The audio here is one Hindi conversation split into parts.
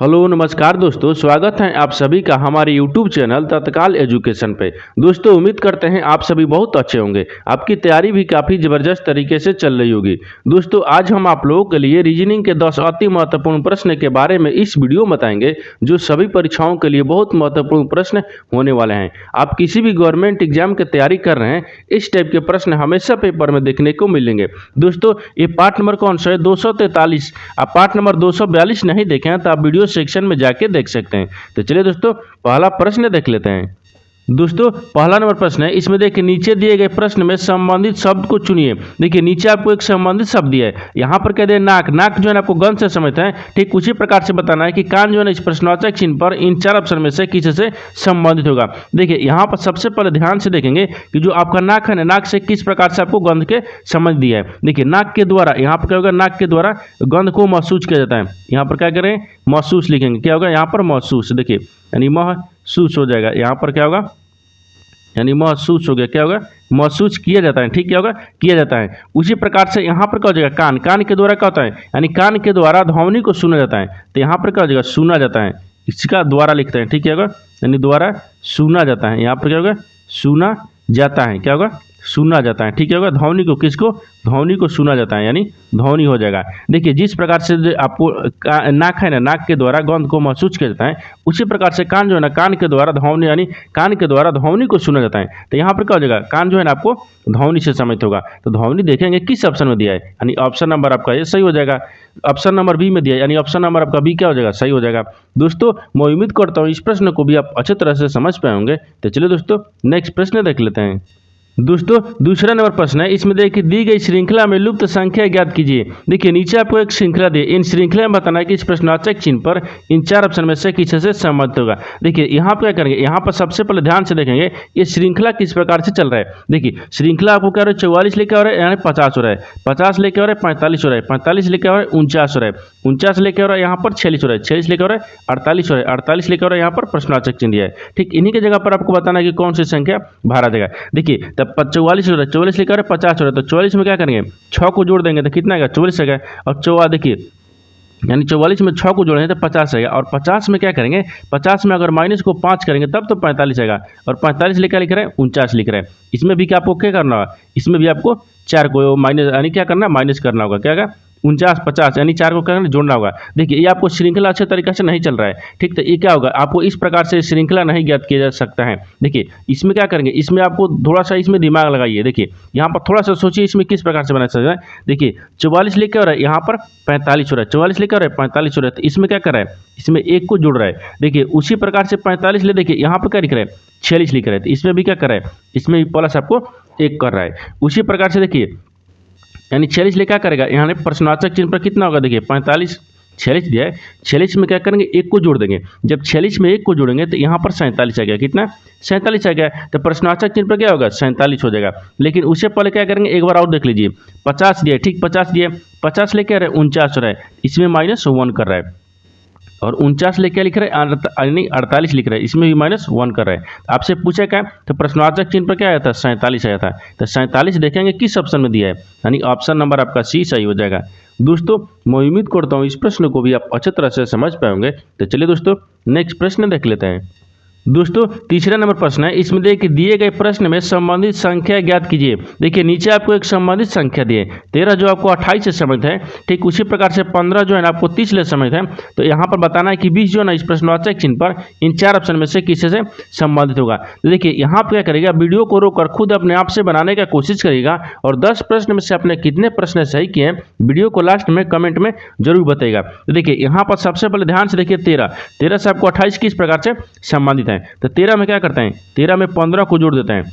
हेलो नमस्कार दोस्तों, स्वागत है आप सभी का हमारे YouTube चैनल तत्काल एजुकेशन पे। दोस्तों उम्मीद करते हैं आप सभी बहुत अच्छे होंगे। आपकी तैयारी भी काफ़ी ज़बरदस्त तरीके से चल रही होगी। दोस्तों आज हम आप लोगों के लिए रीजनिंग के 10 अति महत्वपूर्ण प्रश्न के बारे में इस वीडियो में बताएंगे, जो सभी परीक्षाओं के लिए बहुत महत्वपूर्ण प्रश्न होने वाले हैं। आप किसी भी गवर्नमेंट एग्जाम की तैयारी कर रहे हैं, इस टाइप के प्रश्न हमेशा पेपर में देखने को मिलेंगे। दोस्तों ये पार्ट नंबर कौन सा है? 243। आप पार्ट नंबर 242 नहीं देखें हैं तो आप वीडियो सेक्शन में जाके देख सकते हैं। तो चलिए दोस्तों पहला प्रश्न देख लेते हैं। दोस्तों पहला नंबर प्रश्न है, इसमें देखिए नीचे दिए गए प्रश्न में संबंधित शब्द को चुनिए। देखिए नीचे आपको एक संबंधित शब्द दिया है, यहाँ पर कह दे नाक। नाक जो है आपको गंध से समझते हैं, ठीक उसी प्रकार से बताना है कि कान जो है इस प्रश्नवाचक चिन्ह पर इन चार ऑप्शन में से किसी से संबंधित होगा। देखिए यहाँ पर सबसे पहले ध्यान से देखेंगे कि जो आपका नाक है ना, नाक से किस प्रकार से आपको गंध के समझ दिया है। देखिए नाक के द्वारा, यहाँ पर क्या होगा, नाक के द्वारा गंध को महसूस किया जाता है। यहाँ पर क्या करें, महसूस लिखेंगे, क्या होगा यहाँ पर महसूस। देखिए यानी महसूस हो जाएगा, यहाँ पर क्या होगा यानी महसूस हो गया, क्या होगा महसूस किया जाता है। ठीक, क्या होगा किया जाता है। उसी प्रकार से यहाँ पर क्या हो जाएगा, कान। कान के द्वारा क्या होता है, यानी कान के द्वारा ध्वनि को सुना जाता है। तो यहाँ पर क्या हो जाएगा, सुना जाता है, इसका द्वारा लिखते हैं। ठीक, क्या होगा यानी द्वारा सुना जाता है। यहाँ पर क्या होगा, सुना जाता है, क्या होगा सुना जाता है। ठीक है, होगा ध्वनि को, किसको, ध्वनि को सुना जाता है, यानी ध्वनि हो जाएगा। देखिए जिस प्रकार से आपको नाक है ना, नाक के द्वारा गंध को महसूस किया जाता है, उसी प्रकार से कान जो है ना, कान के द्वारा ध्वनि, यानी कान के द्वारा ध्वनि को सुना जाता है। तो यहाँ पर क्या हो जाएगा, कान जो है ना आपको ध्वनि से समझ होगा। तो ध्वनि देखेंगे किस ऑप्शन में दिया है, यानी ऑप्शन नंबर आपका ये सही हो जाएगा। ऑप्शन नंबर बी में दिया है, यानी ऑप्शन नंबर आपका बी क्या हो जाएगा, सही हो जाएगा। दोस्तों मैं उम्मीद करता हूँ इस प्रश्न को भी आप अच्छी तरह से समझ पाए होंगे। तो चलिए दोस्तों नेक्स्ट प्रश्न देख लेते हैं। दोस्तों दूसरा नंबर प्रश्न है, इसमें देखिए दी गई श्रृंखला में लुप्त संख्या ज्ञात कीजिए। देखिए नीचे आपको एक श्रृंखला दी, इन श्रृंखला में बताना है कि इस प्रश्नवाचक चिन्ह पर इन चार ऑप्शन में से किसी से संबंधित होगा। देखिए यहाँ पर क्या करेंगे, यहाँ पर सबसे पहले ध्यान से देखेंगे ये श्रृंखला किस प्रकार से चल रहा है। देखिए श्रृंखला आपको क्या हो रहा है, 44 लेके आ रहा है, यानी 50 हो रहा है, 50 लेके आ रहा है, 45 हो रहा है, 45 लेके आ रहा है, 49 हो रहा है, 49 लेके आ रहा है, यहाँ पर 46 हो रहा है, 46 लेके आ रहा है, 48 हो रहा है, 48 लेके आ रहा है, यहाँ पर प्रश्नवाचक चिन्ह दिया है। ठीक इन्हीं की जगह पर आपको बताना है कि कौन सी संख्या भरा देगा। देखिए तब 44 हो रहा है, 44 लेकर 50 हो रहा है, तो 44 में क्या करेंगे, 6 को जोड़ देंगे तो कितना आएगा, 44 आएगा। और 4 देखिए यानी 44 में 6 को जोड़ेंगे तो 50 आएगा। और 50 में क्या करेंगे, 50 में अगर माइनस को 5 करेंगे तब तो 45 आएगा। और 45 लेकर लिख रहे हैं, 49 लिख रहे हैं। इसमें भी क्या आपको क्या करना होगा, इसमें भी आपको 4 को माइनस, यानी क्या करना है, माइनस करना होगा। क्या होगा 49 50, यानी 4 को करना जोड़ना होगा। देखिए ये आपको श्रृंखला अच्छे तरीके से नहीं चल रहा है। ठीक, तो ये क्या होगा, आपको इस प्रकार से श्रृंखला नहीं ज्ञात किया जा सकता है। देखिए इसमें क्या करेंगे, इसमें आपको थोड़ा सा इसमें दिमाग लगाइए। देखिए यहाँ पर थोड़ा सा सोचिए इसमें किस प्रकार से बना सकता है। देखिए 44 लेके हो रहा है, यहाँ पर 45 हो रहा है, 44 लेके हो रहा है, 45 हो रहा है, तो इसमें क्या कर रहा है, इसमें 1 को जोड़ रहा है। देखिए उसी प्रकार से 45 ले, देखिए यहाँ पर क्या लिख रहा है, 46 लिख रहा है, तो इसमें भी क्या कर रहा है, इसमें भी प्लस आपको 1 कर रहा है। उसी प्रकार से देखिए यानी 46 ले क्या करेगा, यहाँ प्रश्नवाचक चिन्ह पर कितना होगा, देखिए 45, 46 दिया है, 46 में क्या करेंगे, 1 को जोड़ देंगे। जब 46 में 1 को जोड़ेंगे तो यहाँ पर 47 आ गया, कितना 47 आ गया। तो प्रश्नवाचक चिन्ह पर क्या होगा, 47 हो जाएगा। लेकिन उससे पहले क्या करेंगे, एक बार और देख लीजिए, 50 दिया, ठीक 50 दिया, 50 लेके आ रहे हैं, 49 हो रहा है, इसमें -1 कर रहा है। और 49 ले क्या लिख रहे हैं, यानी 48 लिख रहे हैं, इसमें भी -1 कर रहे हैं। आपसे पूछा क्या, तो प्रश्नवाचक चिन्ह पर क्या आया था, 47 आया था। तो 47 देखेंगे किस ऑप्शन में दिया है, यानी ऑप्शन नंबर आपका सी सही हो जाएगा। दोस्तों मैं उम्मीद करता हूँ इस प्रश्न को भी आप अच्छी तरह से समझ पाएंगे। तो चलिए दोस्तों नेक्स्ट प्रश्न देख लेते हैं। दोस्तों तीसरा नंबर प्रश्न है, इसमें देखिए दिए गए प्रश्न में संबंधित संख्या ज्ञात कीजिए। देखिए नीचे आपको एक संबंधित संख्या दिए, 13 जो आपको 28 से संबंधित है। ठीक उसी प्रकार से 15 जो है ना आपको 30 से संबंधित है। तो यहाँ पर बताना है कि 20 जो है ना इस प्रश्नवाचक चिन्ह पर इन चार ऑप्शन में से किसी से संबंधित होगा। तो देखिए यहाँ पर क्या करेगा, वीडियो को रोककर खुद अपने आप से बनाने का कोशिश करेगा और 10 प्रश्न में से आपने कितने प्रश्न सही किए हैं वीडियो को लास्ट में कमेंट में जरूर बताएगा। तो देखिए यहाँ पर सबसे पहले ध्यान से देखिए, 13 से आपको 28 किस प्रकार से संबंधित है। तो 13 में क्या करते हैं, 13 में 15 को जोड़ देते हैं,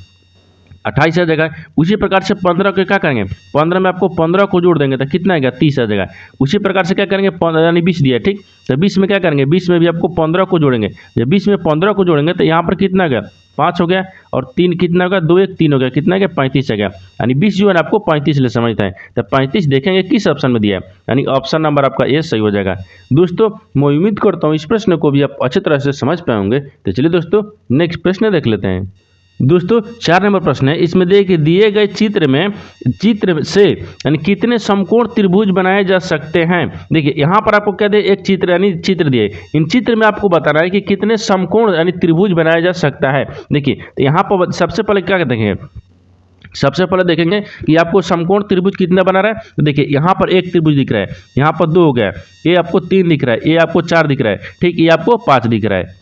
28 आ जाएगा। उसी प्रकार से 15 को क्या करेंगे, 15 में आपको 15 को जोड़ देंगे तो कितना आएगा, 30 आ जाएगा। उसी प्रकार से क्या करेंगे, यानी 20 दिया, ठीक तो 20 में क्या करेंगे, 20 में भी आपको 15 को जोड़ेंगे। जब 20 में 15 को जोड़ेंगे तो यहाँ पर कितना आ गया, 5 हो गया। और 3 कितना होगा, 2 1 3 हो गया, कितना गया 35 आ गया। यानी 20 जो है ना आपको 35 ले समझता है। तो 35 देखेंगे किस ऑप्शन में दिया है, यानी ऑप्शन नंबर आपका ए सही हो जाएगा। दोस्तों मैं उम्मीद करता हूँ इस प्रश्न को भी आप अच्छी तरह से समझ पाएंगे। तो चलिए दोस्तों नेक्स्ट प्रश्न देख लेते हैं। दोस्तों 4 नंबर प्रश्न है, इसमें देखिए दिए गए चित्र से यानी कितने समकोण त्रिभुज बनाए जा सकते हैं। देखिए यहाँ पर आपको क्या दे, एक चित्र यानी चित्र दिए, इन चित्र में आपको बताना है कि कितने समकोण यानी त्रिभुज बनाया जा सकता है। देखिए यहाँ पर सबसे पहले क्या देखेंगे, सबसे पहले देखेंगे कि आपको समकोण त्रिभुज कितना बना रहा है। तो देखिए यहाँ पर एक त्रिभुज दिख रहा है, यहाँ पर 2 हो गया, ये आपको 3 दिख रहा है, ये आपको 4 दिख रहा है, ठीक, ये आपको 5 दिख रहा है।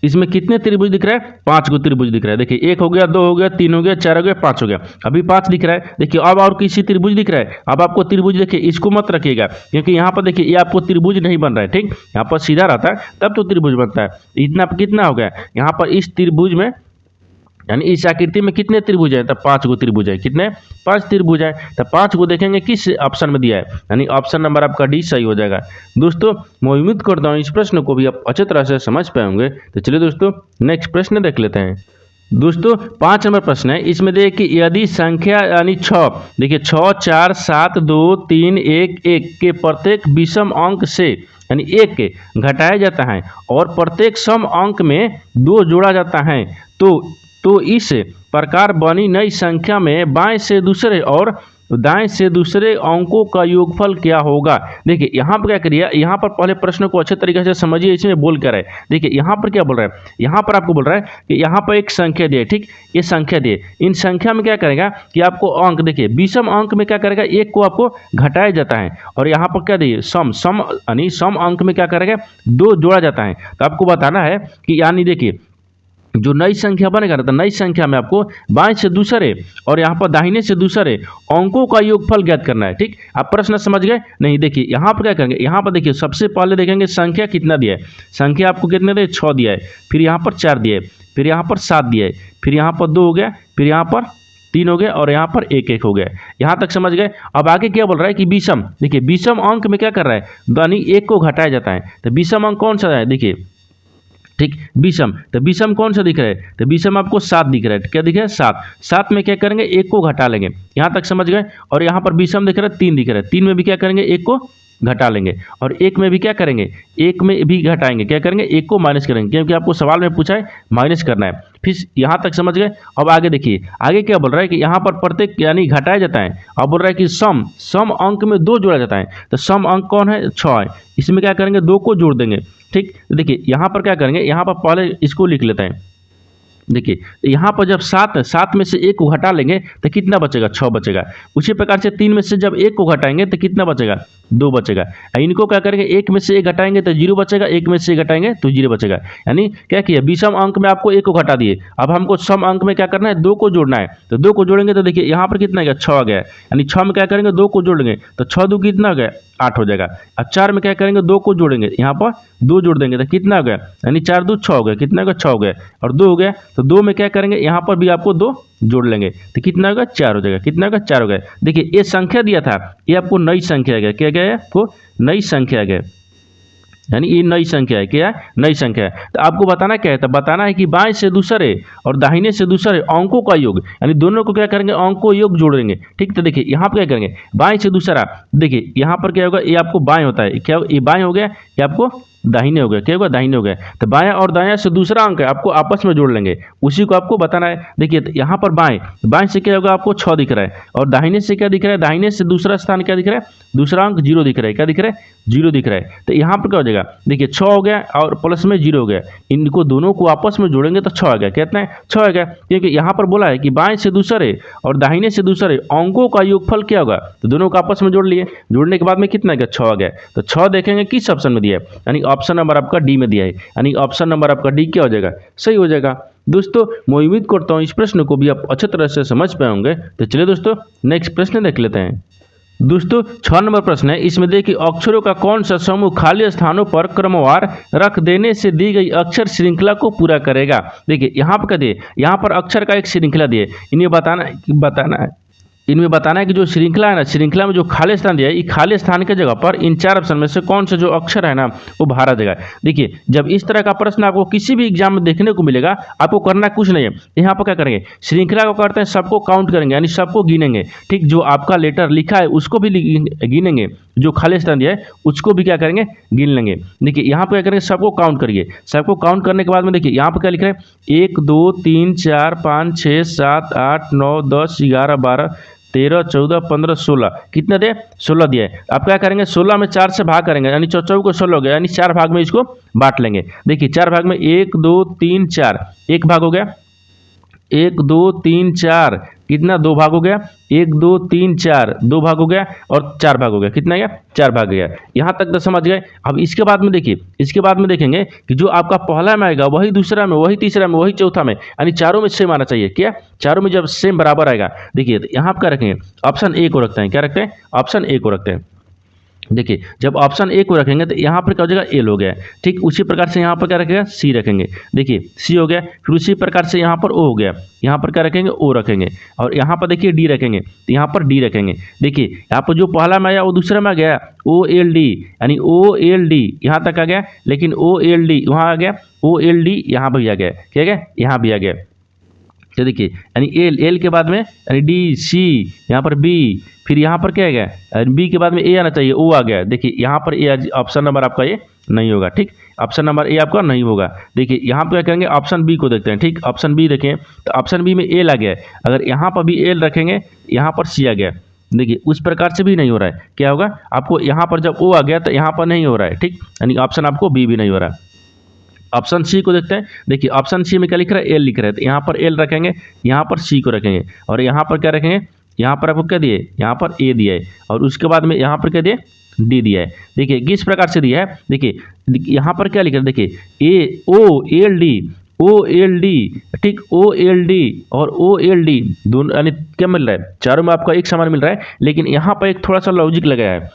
इसमें कितने त्रिभुज दिख रहा है, 5 को त्रिभुज दिख रहा है। देखिए 1 हो गया, 2 हो गया, 3 हो गया, 4 हो गया, 5 हो गया, अभी 5 दिख रहा है। देखिए अब और किसी त्रिभुज दिख रहा है, अब आपको त्रिभुज देखिए इसको मत रखिएगा, क्योंकि यहाँ पर देखिए ये आपको त्रिभुज नहीं बन रहा है, ठीक, यहाँ पर सीधा रहता है तब तो त्रिभुज बनता है। इतना कितना हो गया, यहाँ पर इस त्रिभुज में यानी इस आकृति में कितने त्रिभुज है, तब 5 गो त्रिभुज है, कितने, 5 त्रिभुज है। तब 5 को देखेंगे किस ऑप्शन में दिया है, यानी ऑप्शन नंबर आपका डी सही हो जाएगा। दोस्तों मैं उम्मीद करता हूँ इस प्रश्न को भी आप अच्छी तरह से समझ पाए होंगे। तो चलिए दोस्तों नेक्स्ट प्रश्न देख लेते हैं। दोस्तों 5 नंबर प्रश्न है, इसमें देखिए कि यदि संख्या यानी 6, देखिए 6, 4, 7, 2, 3, 1, 1 के प्रत्येक विषम अंक से यानी 1 के घटाया जाता है और प्रत्येक सम अंक में 2 जोड़ा जाता है, तो इस प्रकार बनी नई संख्या में बाएं से दूसरे और दाएं से दूसरे अंकों का योगफल क्या होगा। देखिए यहाँ पर क्या करिए, यहाँ पर पहले प्रश्न को अच्छे तरीके से समझिए, इसमें बोल कर है। देखिए यहाँ पर क्या बोल रहा है, यहाँ पर आपको बोल रहा है कि यहाँ पर एक संख्या दिए, ठीक, ये संख्या दिए, इन संख्या में क्या करेगा कि आपको अंक देखिए विषम अंक में क्या करेगा, 1 को आपको घटाया जाता है, और यहाँ पर क्या दिए सम यानी सम अंक में क्या करेगा 2 जोड़ा जाता है। तो आपको बताना है कि यानी देखिए जो नई संख्या बनेगा ना, तो नई संख्या में आपको बाएं से दूसरे और यहाँ पर दाहिने से दूसरे अंकों का योगफल ज्ञात करना है, ठीक। आप प्रश्न समझ गए नहीं। देखिए यहाँ पर क्या करेंगे, यहाँ पर देखिए सबसे पहले देखेंगे संख्या कितना दिया है, संख्या आपको कितने दिए, 6 दिया है, फिर यहाँ पर 4 दिया है, फिर यहाँ पर 7 दिया है, फिर यहाँ पर 2 हो गया, फिर यहाँ पर 3 हो गया, और यहाँ पर 1 हो गया। यहाँ तक समझ गए। अब आगे क्या बोल रहा है कि विषम, देखिए विषम अंक में क्या कर रहा है, यानी 1 को घटाया जाता है। तो विषम अंक कौन सा है, देखिए ठीक, विषम, तो विषम कौन सा दिख रहा है, तो विषम आपको 7 दिख रहा है, क्या दिख रहा है 7 में क्या करेंगे 1 को घटा लेंगे, यहाँ तक समझ गए। और यहाँ पर विषम दिख रहा है 3 दिख रहा है, 3 में भी क्या करेंगे 1 को घटा लेंगे, और 1 में भी क्या करेंगे 1 में भी घटाएंगे, क्या करेंगे 1 को माइनस करेंगे, क्योंकि आपको सवाल में पूछा है माइनस करना है। फिर यहाँ तक समझ गए। अब आगे देखिए, आगे क्या बोल रहा है कि यहाँ पर प्रत्येक यानी घटाया जाता है। अब बोल रहा है कि सम अंक में 2 जोड़ा जाता है, तो सम अंक कौन है 6 है, इसमें क्या करेंगे 2 को जोड़ देंगे, ठीक। देखिए यहाँ पर क्या करेंगे, यहाँ पर पहले इसको लिख लेते हैं। देखिए यहाँ पर जब 7 में से 1 को घटा लेंगे तो कितना बचेगा 6 बचेगा। उसी प्रकार से 3 में से जब 1 को घटाएंगे तो कितना बचेगा 2 बचेगा। इनको क्या करेंगे 1 में से 1 घटाएंगे तो 0 बचेगा, 1 में से 1 घटाएंगे तो 0 बचेगा। यानी क्या किया, विषम अंक में आपको 1 को घटा दिए, अब हमको सम अंक में क्या करना है 2 को जोड़ना है। तो 2 को जोड़ेंगे तो देखिए यहाँ पर कितना आ गया 6 आ गया, यानी 6 में क्या करेंगे 2 को जोड़ेंगे तो 6 2 कितना हो गया 8 हो जाएगा। अब 4 में क्या करेंगे 2 को जोड़ेंगे, यहाँ पर 2 जोड़ देंगे तो कितना हो गया, यानी 4 2 6 हो गया, कितना हो गया 6 हो गया, और 2 हो गया, तो 2 में क्या करेंगे यहाँ पर भी आपको 2 जोड़ लेंगे तो कितना होगा 4 हो जाएगा, कितना होगा 4 हो गया। देखिए ये संख्या दिया था, ये आपको नई संख्या आ गया, क्या गया आपको नई संख्या आ गया, यानी ये नई संख्या है, क्या है नई संख्या है। तो आपको बताना क्या है, तो बताना है कि बाएं से दूसरे और दाहिने से दूसरे अंकों का योग, यानी दोनों को क्या करेंगे अंक को योग जोड़ेंगे, ठीक। तो देखिए यहाँ पर क्या करेंगे बाएं से दूसरा, देखिए यहाँ पर क्या होगा ये आपको बाएं होता है, क्या ये बाएं हो गया, ये आपको दाहिने हो गया, क्या होगा दाहिने हो गया। तो बायां और दायां से दूसरा अंक है आपको आपस में जोड़ लेंगे, उसी को आपको बताना है। देखिए यहाँ पर बाएं से क्या होगा आपको 6 दिख रहा है, और दाहिने से क्या दिख रहा है, दाहिने से दूसरा स्थान क्या दिख रहा है, दूसरा अंक 0 दिख रहा है, क्या दिख रहा है 0 दिख रहा है। तो यहाँ पर क्या हो जाएगा, देखिए 6 हो गया और प्लस में 0 हो गया, इनको दोनों को आपस में जोड़ेंगे तो 6 आ गया, कितना है 6 आ गया। क्योंकि यहाँ पर बोला है कि बाएं से दूसरे और दाहिने से दूसरे अंकों का योगफल क्या होगा, तो दोनों को आपस में जोड़ लिए, जोड़ने के बाद में कितना आ गया 6 आ गया। तो 6 देखेंगे किस ऑप्शन में दिया है, यानी ऑप्शन नंबर आपका डी में दिया है, यानी ऑप्शन नंबर आपका डी क्या हो जाएगा सही हो जाएगा। दोस्तों मैं उम्मीद करता हूँ इस प्रश्न को भी आप अच्छी तरह से समझ पाए होंगे। तो चलिए दोस्तों नेक्स्ट प्रश्न देख लेते हैं। दोस्तों 6 नंबर प्रश्न है, इसमें देखिए अक्षरों का कौन सा समूह खाली स्थानों पर क्रमवार रख देने से दी गई अक्षर श्रृंखला को पूरा करेगा। देखिए यहाँ पर क्या दिए, यहाँ पर अक्षर का एक श्रृंखला दिए, इन्हें बताना है इनमें बताना है कि जो श्रृंखला है ना, श्रृंखला में जो खाली स्थान दिया है, ये खाली स्थान की जगह पर इन 4 ऑप्शन में से कौन सा जो अक्षर है ना वो भरा देगा। देखिए, जब इस तरह का प्रश्न आपको किसी भी एग्जाम में देखने को मिलेगा, आपको करना कुछ नहीं है। यहाँ पर क्या करेंगे, श्रृंखला को करते हैं सबको काउंट करेंगे, यानी सबको गिनेंगे। ठीक, जो आपका लेटर लिखा है उसको भी गिनेंगे, जो खाली स्थान दिया है उसको भी क्या करेंगे, गिन लेंगे। देखिए यहाँ पर क्या करेंगे, सबको काउंट करिए। सबको काउंट करने के बाद में देखिए यहाँ पर क्या लिख रहे हैं, 1 2 3 4 5 6 7 8 9 10 11 12 13 14 15 16, कितना दिया, 16 दिया है। आप क्या करेंगे, 16 में 4 से भाग करेंगे, यानी 14 को 16 हो गया, यानी 4 भाग में इसको बांट लेंगे। देखिए 4 भाग में 1 2 3 4, एक भाग हो गया, 1 2 3 4, कितना, 2 भाग हो गया, 1 2 3 4, 2 भाग हो गया, और 4 भाग हो गया, कितना गया, 4 भाग गया। यहाँ तक तो समझ गए। अब इसके बाद में देखिए, इसके बाद में देखेंगे कि जो आपका पहला में आएगा वही दूसरा में, वही तीसरा में, वही चौथा में, यानी चारों में सेम आना चाहिए। क्या, चारों में जब सेम बराबर आएगा, देखिए यहाँ पर क्या रखेंगे, ऑप्शन ए को रखते हैं। क्या रखते हैं, ऑप्शन ए को रखते हैं। देखिए जब ऑप्शन ए को रखेंगे तो यहाँ पर क्या हो जाएगा, एल हो गया। ठीक, उसी प्रकार से यहाँ पर क्या रखेगा, सी रखेंगे। देखिए सी हो गया, फिर उसी प्रकार से यहाँ पर ओ हो गया, यहाँ पर क्या रखेंगे, ओ रखेंगे, और यहाँ पर देखिए डी रखेंगे, तो यहाँ पर डी रखेंगे। देखिए यहाँ पर जो पहला में आया वो दूसरा में आ गया, ओ एल डी, यानी ओ एल डी यहाँ तक आ गया, लेकिन ओ एल डी वहाँ आ गया, ओ एल डी यहाँ पर भी आ गया, क्या गया, यहाँ भी आ गया। तो देखिए यानी एल, एल के बाद में यानी डी, सी, यहाँ पर बी, फिर यहाँ पर क्या आ गया, बी के बाद में ए आना चाहिए, ओ आ गया। देखिए यहाँ पर ए, ऑप्शन नंबर आपका ये नहीं होगा। ठीक, ऑप्शन नंबर ए आपका नहीं होगा। देखिए यहाँ पर क्या करेंगे, ऑप्शन बी को देखते हैं। ठीक, ऑप्शन बी देखें तो ऑप्शन बी में एल आ गया है, अगर यहाँ पर भी एल रखेंगे, यहाँ पर सी आ गया। देखिए उस प्रकार से भी नहीं हो रहा है, क्या होगा आपको, यहाँ पर जब ओ आ गया तो यहाँ पर नहीं हो रहा है। ठीक, यानी ऑप्शन आपको बी भी नहीं हो रहा है। ऑप्शन सी को देखते हैं। देखिए ऑप्शन सी में क्या लिख रहा है, एल लिख रहा है, तो यहाँ पर एल रखेंगे, यहाँ पर सी को रखेंगे, और यहाँ पर क्या रखेंगे, यहाँ पर आपको क्या दिए, यहाँ पर ए दिया है, और उसके बाद में यहाँ पर क्या दिया, डी दिया है। देखिए किस प्रकार से दिया है, देखिए यहाँ पर क्या लिख रहा है, देखिए A O L D, O L D, ठीक, ओ एल डी और ओ एल डी दोनों, यानी क्या मिल रहा है, चारों में आपका एक समान मिल रहा है, लेकिन यहाँ पर एक थोड़ा सा लॉजिक लगाया है।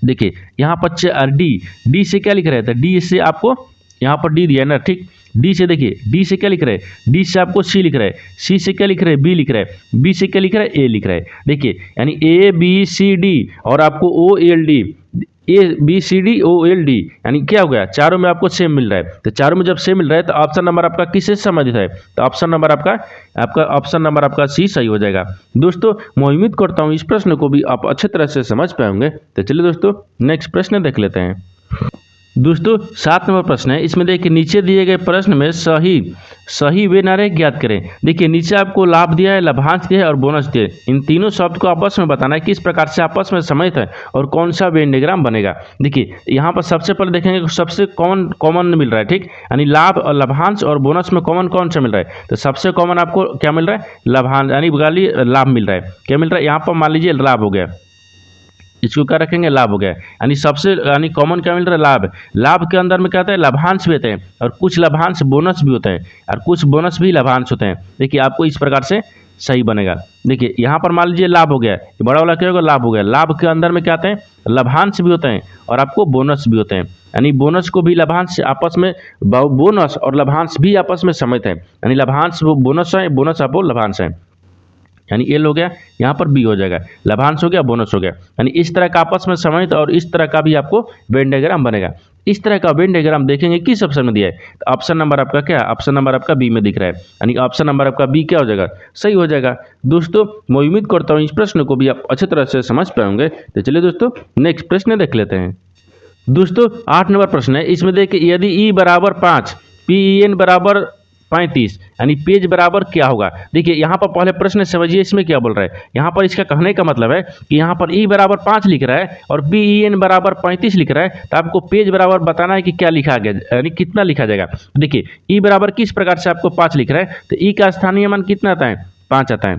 देखिए यहाँ पर डी, डी से क्या लिख रहा है, तो डी से आपको यहाँ पर डी दिया है ना। ठीक, डी से देखिए, डी से क्या लिख रहा है, डी से आपको सी लिख रहा है, सी से क्या लिख रहा है, बी लिख रहा है, बी से क्या लिख रहा है, ए लिख रहा है। देखिए यानी ए बी सी डी और आपको O L D, A B C D O L D, यानी क्या हो गया, चारों में आपको सेम मिल रहा है। तो चारों में जब सेम मिल रहा है तो ऑप्शन नंबर आपका किससे संबंधित है, तो ऑप्शन नंबर आपका ऑप्शन नंबर आपका सी सही हो जाएगा। दोस्तों मैं उम्मीद करता हूँ इस प्रश्न को भी आप अच्छे तरह से समझ पाएंगे। तो चलिए दोस्तों नेक्स्ट प्रश्न देख लेते हैं। दोस्तों 7 नंबर प्रश्न है, इसमें देखिए नीचे दिए गए प्रश्न में सही वे नारे ज्ञात करें। देखिए नीचे आपको लाभ दिया है, लाभांश दिया है और बोनस दिया है। इन तीनों शब्द को आपस में बताना है किस प्रकार से आपस में सम्मिलित है और कौन सा वेन डायग्राम बनेगा। देखिए यहाँ पर सबसे पहले देखेंगे कि सबसे कॉमन मिल रहा है। ठीक, यानी लाभ और लाभांश और बोनस में कॉमन कौन सा मिल रहा है, तो सबसे कॉमन आपको क्या मिल रहा है, लाभांश, यानी बगाली लाभ मिल रहा है। क्या मिल रहा है, यहाँ पर मान लीजिए लाभ हो गया, इसको क्या रखेंगे, लाभ हो गया, यानी सबसे यानी कॉमन क्या मिल रहा है, लाभ। लाभ के अंदर में क्या होता है, लाभांश भी होते हैं, और कुछ लाभांश बोनस भी होते हैं, और कुछ बोनस भी लाभांश होते हैं। देखिए आपको इस प्रकार से सही बनेगा। देखिए यहाँ पर मान लीजिए लाभ हो गया, ये बड़ा वाला क्या होगा, लाभ हो गया। लाभ के अंदर में क्या आते हैं, लाभांश भी होते हैं और आपको बोनस भी होते हैं, यानी बोनस को भी लाभांश आपस में, बोनस और लाभांश भी आपस में सम्मिलित है, यानी लाभांश वो बोनस है, बोनस आपको लाभांश है, यानी एल हो गया, यहाँ पर बी हो जाएगा, लाभांश हो गया, बोनस हो गया। यानी इस तरह का आपस में सम्मिलित और इस तरह का भी आपको वेन डायग्राम बनेगा। इस तरह का वेन डायग्राम देखेंगे किस ऑप्शन में दिया है, तो ऑप्शन नंबर आपका क्या, ऑप्शन नंबर आपका बी में दिख रहा है, यानी ऑप्शन नंबर आपका बी क्या हो जाएगा, सही हो जाएगा। दोस्तों मैं उम्मीद करता हूँ इस प्रश्न को भी आप अच्छी तरह से समझ पाएंगे। तो चलिए दोस्तों नेक्स्ट प्रश्न देख लेते हैं। दोस्तों 8 नंबर प्रश्न है, इसमें देखिए यदि ई बराबर 5 पी एन बराबर 35 यानी पेज बराबर क्या होगा। देखिए यहाँ पर पहले प्रश्न समझिए इसमें क्या बोल रहा है। यहाँ पर इसका कहने का मतलब है कि यहाँ पर ई बराबर 5 लिख रहा है और बी ई एन बराबर 35 लिख रहा है, तो आपको पेज बराबर बताना है कि क्या लिखा गया, यानी कितना लिखा जाएगा। देखिए ई बराबर किस प्रकार से आपको 5 लिख रहा है, तो ई का स्थानीय मान कितना आता है, 5 आता है,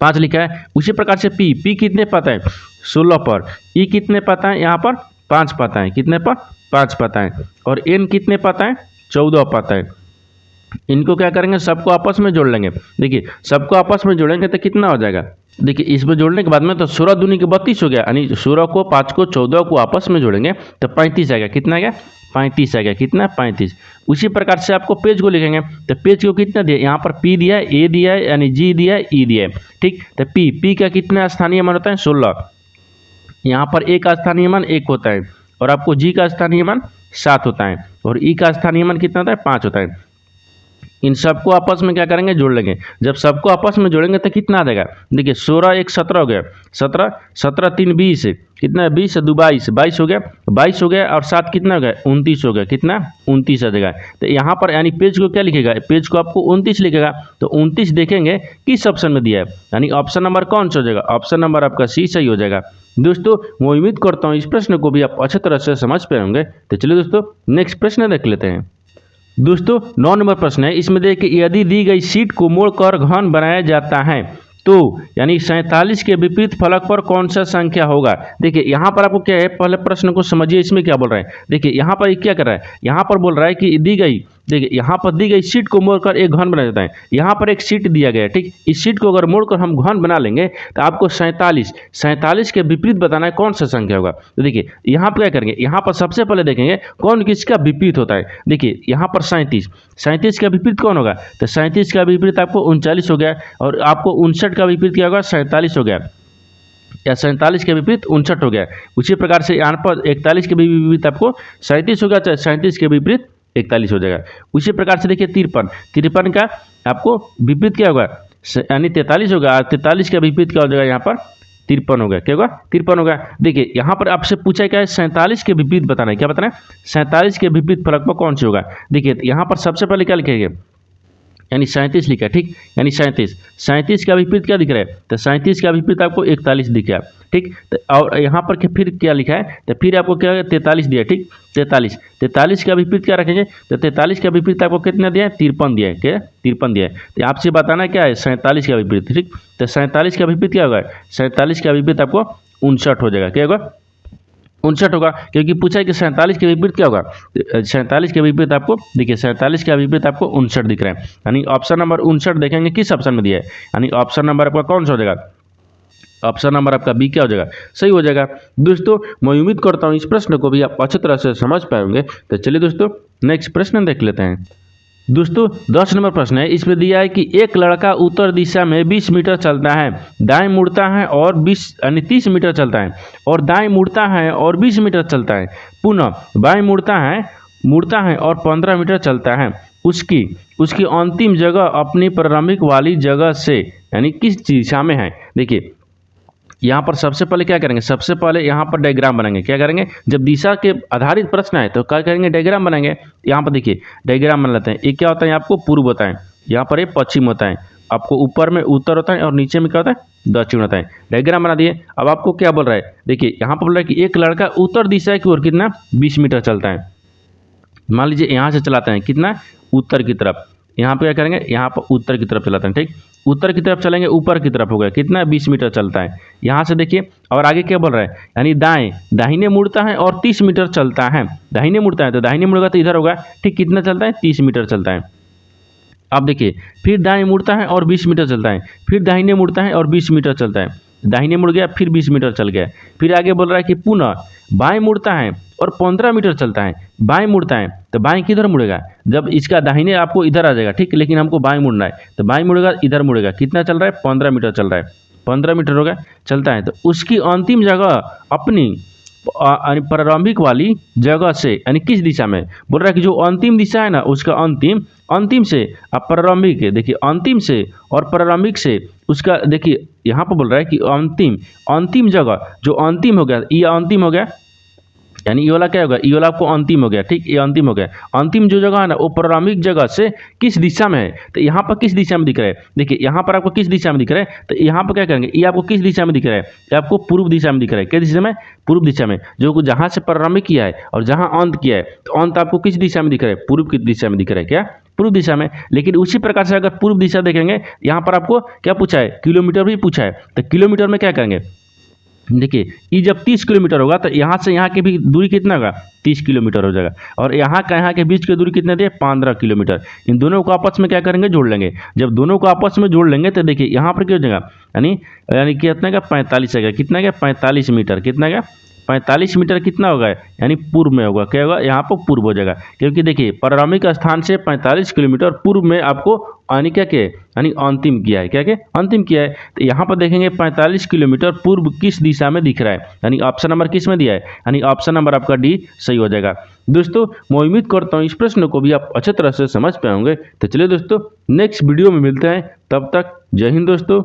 5 लिखा है। उसी प्रकार से पी कितने पता है, 16 पर, ई कितने पता है, यहाँ पर 5 पता है, कितने पर 5 पता है, और एन कितने पता है, 14 पता है। इनको क्या करेंगे, सबको आपस में जोड़ लेंगे। देखिए सबको आपस में जोड़ेंगे तो कितना हो जाएगा, देखिए इसमें जोड़ने के बाद में तो 16 दूनी के 32 हो गया, यानी 16 को 5 को 14 को आपस में जोड़ेंगे तो 35 आएगा, कितना आ गया 35 आ गया, कितना 35। उसी प्रकार से आपको पेज को लिखेंगे तो पेज को कितना दिया, यहाँ पर पी दिया है, ए दिया है, यानी जी दिया है, ई दिया है, ठीक। तो पी का कितना स्थानीय मान होता है 16, यहाँ पर ए का स्थानीय मान 1 होता है और आपको जी का स्थानीय मान 7 होता है और ई का स्थानीय मान कितना होता है 5 होता है। इन सबको आपस में क्या करेंगे, जोड़ लेंगे। जब सबको आपस में जोड़ेंगे तो कितना आ जाएगा, देखिए 16 1 17 हो गया, 17 17 3 20, कितना 20 2 22, 22 हो गया, 22 हो गया और 7 कितना हो गया 29 हो गया, कितना 29 आ जाएगा। तो यहाँ पर यानी पेज को क्या लिखेगा, पेज को आपको 29 लिखेगा। तो 29 देखेंगे किस ऑप्शन में दिया है, यानी ऑप्शन नंबर कौन सा हो जाएगा, ऑप्शन नंबर आपका सी सही हो जाएगा। दोस्तों मैं उम्मीद करता हूँ इस प्रश्न को भी आप अच्छी तरह से समझ पाए होंगे। तो चलिए दोस्तों नेक्स्ट प्रश्न देख लेते हैं। दोस्तों 9 नंबर प्रश्न है, इसमें देखिए यदि दी गई शीट को मोड़कर घन बनाया जाता है तो यानी 47 के विपरीत फलक पर कौन सा संख्या होगा। देखिए यहाँ पर आपको क्या है, पहले प्रश्न को समझिए, इसमें क्या बोल रहा है। देखिए यहाँ पर क्या कर रहा है, यहाँ पर बोल रहा है कि दी गई, देखिए यहाँ पर दी गई शीट को मोड़कर एक घन बनाया जाता है। यहाँ पर एक शीट दिया गया है, ठीक। इस शीट को अगर मोड़कर हम घन बना लेंगे तो आपको 47 के विपरीत बताना है कौन सा संख्या होगा। तो देखिए यहाँ पर क्या करेंगे, यहाँ पर सबसे पहले देखेंगे कौन किसका विपरीत होता है। देखिए यहाँ पर 37 का विपरीत कौन होगा, तो 37 का विपरीत आपको 39 हो गया और आपको 59 का विपरीत क्या होगा 47 हो गया, या 47 के विपरीत 59 हो गया। उसी प्रकार से यहाँ पर 41 के विपरीत आपको 37 हो गया, चाहे 37 के विपरीत 41 हो जाएगा। उसी प्रकार से देखिए 53 का आपको विपरीत क्या होगा, यानी 43 होगा, 43 का विपरीत क्या हो जाएगा, यहाँ पर 53 होगा, क्या होगा 53 होगा। देखिए यहाँ पर आपसे पूछा क्या है, 47 के विपरीत बताना है, क्या बताना है 47 के विपरीत फलक पर कौन सी होगा। देखिए यहाँ पर सबसे पहले क्या लिखेंगे, यानी 37 लिखा है, ठीक। यानी 37 का विपरीत क्या दिख रहा है, तो 37 का विपरीत आपको 41 दिख रहा है, ठीक। तो और यहाँ पर फिर क्या लिखा है, तो फिर आपको क्या 43 दिया है, ठीक। 43 का विपरीत क्या रखेंगे, तो 43 का विपरीत आपको कितना दिया है 53 दिया है, क्या 53 दिया है। तो आपसे बताना क्या है 47 का विपरीत, ठीक। तो 47 का विपरीत क्या होगा, 47 का विपरीत आपको 59 हो जाएगा, क्या होगा 59 होगा, क्योंकि पूछा है कि 47 के विपरीत क्या होगा। 47 के विपरीत आपको देखिए 47 का विपरीत आपको 59 दिख रहा है, यानी ऑप्शन नंबर 59 देखेंगे किस ऑप्शन में दिया है, यानी ऑप्शन नंबर आपका कौन सा हो जाएगा, ऑप्शन नंबर आपका बी क्या हो जाएगा, सही हो जाएगा। दोस्तों मैं उम्मीद करता हूँ इस प्रश्न को भी आप अच्छी तरह से समझ पाएंगे। तो चलिए दोस्तों नेक्स्ट प्रश्न देख लेते हैं। दोस्तों 10 नंबर प्रश्न है, इसमें दिया है कि एक लड़का उत्तर दिशा में 20 मीटर चलता है, दाएं मुड़ता है और 20 यानी 30 मीटर चलता है, और दाएं मुड़ता है और 20 मीटर चलता है, पुनः बाएं मुड़ता है और 15 मीटर चलता है। उसकी अंतिम जगह अपनी प्रारंभिक वाली जगह से यानी किस दिशा में है। देखिए यहाँ पर सबसे पहले क्या करेंगे, सबसे पहले यहाँ पर डायग्राम बनाएंगे। क्या करेंगे, जब दिशा के आधारित प्रश्न है तो क्या करेंगे, डायग्राम बनाएंगे। यहाँ पर देखिए डायग्राम बना लेते हैं। ये क्या होता है, आपको पूर्व होता है, यहाँ पर ये पश्चिम होता है, आपको ऊपर में उत्तर होता है और नीचे में क्या होता है दक्षिण होता है। डायग्राम बना दिए। अब आपको क्या बोल रहा है, देखिए यहाँ पर बोल रहा है कि एक लड़का उत्तर दिशा की ओर कितना 20 मीटर चलता है। मान लीजिए यहाँ से चलाते हैं कितना उत्तर की तरफ, यहाँ पे क्या करेंगे, यहाँ पर उत्तर की तरफ चलाते हैं, ठीक। उत्तर की तरफ चलेंगे, ऊपर की तरफ हो गया कितना 20 मीटर चलता है। यहाँ से देखिए और आगे क्या बोल रहा है, यानी दाहिने मुड़ता है और 30 मीटर चलता है। दाहिने मुड़ता है तो दाहिने मुड़ेगा तो इधर होगा, ठीक। कितना चलता है 30 मीटर चलता है। अब देखिए फिर दाएं मुड़ता है और 20 मीटर चलता है, फिर दाहिने मुड़ता है और 20 मीटर चलता है, दाहिने मुड़ गया फिर 20 मीटर चल गया। फिर आगे बोल रहा है कि पुनः बाएं मुड़ता है और 15 मीटर चलता है। बाएं मुड़ता है तो बाएं किधर मुड़ेगा, जब इसका दाहिने आपको इधर आ जाएगा, ठीक। लेकिन हमको बाएं मुड़ना है तो बाएं मुड़ेगा इधर मुड़ेगा, कितना चल रहा है 15 मीटर चल रहा है, 15 मीटर होगा चलता है। तो उसकी अंतिम जगह अपनी प्रारंभिक वाली जगह से यानी किस दिशा में, बोल रहा है कि जो अंतिम दिशा है ना उसका अंतिम से अब प्रारंभिक, देखिए अंतिम से और प्रारंभिक से उसका, देखिए यहाँ पर बोल रहा है कि अंतिम जगह जो अंतिम हो गया, ये अंतिम हो गया, यानी ये वाला क्या होगा, ये वाला आपको अंतिम हो गया, ठीक। ये अंतिम हो गया, अंतिम जो जगह है ना वो प्रारंभिक जगह से किस दिशा में है। तो यहाँ पर किस दिशा में दिख रहा है, देखिए यहाँ पर आपको किस दिशा में दिख रहा है, तो यहाँ पर क्या करेंगे, ये आपको किस दिशा में दिख रहा है, ये आपको पूर्व दिशा में दिख रहा है। किस दिशा में, पूर्व दिशा में, जो जहाँ से प्रारंभिक किया है और जहाँ अंत किया है, तो अंत आपको किस दिशा में दिख रहा है, पूर्व की दिशा में दिख रहा है, क्या पूर्व दिशा में। लेकिन उसी प्रकार से अगर पूर्व दिशा देखेंगे, यहाँ पर आपको क्या पूछा है, किलोमीटर भी पूछा है, तो किलोमीटर में क्या करेंगे, देखिए ये जब 30 किलोमीटर होगा तो यहाँ से यहाँ की भी दूरी कितना होगा 30 किलोमीटर हो जाएगा, और यहाँ के बीच की दूरी कितने दी 15 किलोमीटर। इन दोनों को आपस में क्या करेंगे, जोड़ लेंगे। जब दोनों को आपस में जोड़ लेंगे तो देखिए यहाँ पर क्या हो जाएगा, यानी कितना का 45 आएगा, कितना का 45 मीटर, कितना का 45 मीटर कितना होगा, यानी पूर्व में होगा। क्या होगा, यहाँ पर पूर्व हो जाएगा, क्योंकि देखिए प्रारंभिक स्थान से 45 किलोमीटर पूर्व में आपको यानी क्या के यानी अंतिम किया है, क्या के अंतिम किया है। तो यहाँ पर देखेंगे 45 किलोमीटर पूर्व किस दिशा में दिख रहा है, यानी ऑप्शन नंबर किस में दिया है, यानी ऑप्शन नंबर आपका डी सही हो जाएगा। दोस्तों मैं उम्मीद करता हूँ इस प्रश्न को भी आप अच्छे तरह से समझ पाए होंगे। तो चलिए दोस्तों नेक्स्ट वीडियो में मिलते हैं, तब तक जय हिंद दोस्तों।